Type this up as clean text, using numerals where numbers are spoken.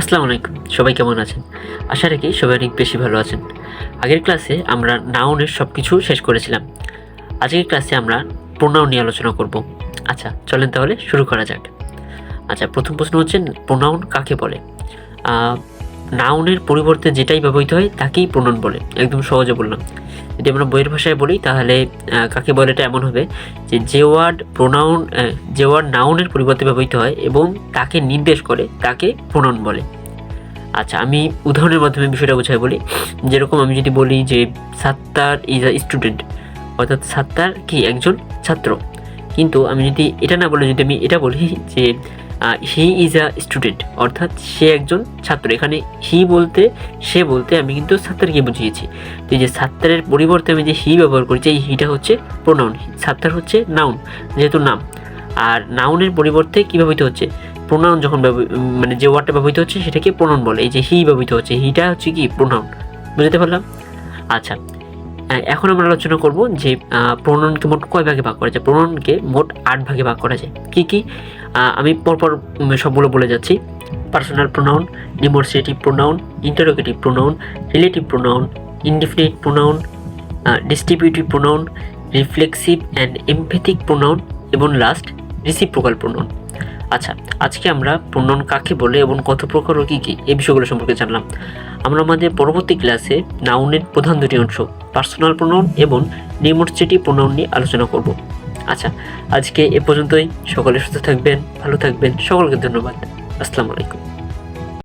আসসালামু আলাইকুম, সবাই কেমন আছেন? আশা রাখি সবাই অনেক বেশি ভালো আছেন। আগের ক্লাসে আমরা নাউনের সব কিছু শেষ করেছিলাম। আজকের ক্লাসে আমরা প্রোনাউন নিয়ে আলোচনা করব। আচ্ছা, চলেন তাহলে শুরু করা যাক। আচ্ছা, প্রথম প্রশ্ন হচ্ছে প্রোনাউন কাকে বলে? নাউনের পরিবর্তে যেটাই ব্যবহৃত হয় তাকেই প্রোনাউন বলে। একদম সহজে বললাম। যদি আমরা বইয়ের ভাষায় বলি তাহলে কাকে বলে এটা এমন হবে যে ওয়ার্ড নাউনের পরিবর্তে ব্যবহৃত হয় এবং তাকে নির্দেশ করে তাকে প্রোনাউন বলে। আচ্ছা, আমি উদাহরণের মাধ্যমে বিষয়টা বোঝাই বলি। যেরকম আমি যদি বলি যে সাত্তার ইজ আ স্টুডেন্ট, অর্থাৎ সাত্তার কি একজন ছাত্র। কিন্তু আমি যদি এটা না বলে যদি আমি এটা বলি যে হি ইজ আ স্টুডেন্ট, অর্থাৎ সে একজন ছাত্র। এখানে সে বলতে আমি কিন্তু সাত্তারকে বুঝিয়েছি। তো এই যে সাত্তারের পরিবর্তে আমি যে হি ব্যবহার করেছি, এই হিটা হচ্ছে প্রোনাউন, সাত্তার হচ্ছে নাউন, যেহেতু নাম। আর নাউনের পরিবর্তে কী ব্যবহৃত হচ্ছে? প্রোনাউন যখন মানে যে ওয়ার্ডটা ব্যবহৃত হচ্ছে সেটাকে প্রোনাউন বলে। এই যে হি ব্যবহৃত হচ্ছে, হিটা হচ্ছে কি প্রোনাউন। বুঝতে পারলাম? আচ্ছা, এখন আমরা আলোচনা করব যে প্রোনাউনকে মোট কয় ভাগে ভাগ করা যায়। প্রোনাউনকে মোট 8 ভাগে ভাগ করা যায়। কি কি? আমি পরপর সবগুলো বলে যাচ্ছি। Personal pronoun, demonstrative pronoun, interrogative pronoun, relative pronoun, indefinite pronoun, distributive pronoun, reflexive and emphatic pronoun এবং লাস্ট রিসিপ্রোকাল প্রোনাউন। আচ্ছা, আজকে আমরা প্রোনাউন কাকে বলে এবং কত প্রকার ও কী কী এই বিষয়গুলো সম্পর্কে জানলাম। আমরা আমাদের পরবর্তী ক্লাসে নাউনের প্রধান দুটি অংশ, পার্সোনাল প্রোনাউন এবং ডেমনস্ট্রেটিভ প্রোনাউন নিয়ে আলোচনা করব। আচ্ছা, আজকে এ পর্যন্তই। সকলে সুস্থ থাকবেন, ভালো থাকবেন। সকলকে ধন্যবাদ। আসসালামু আলাইকুম।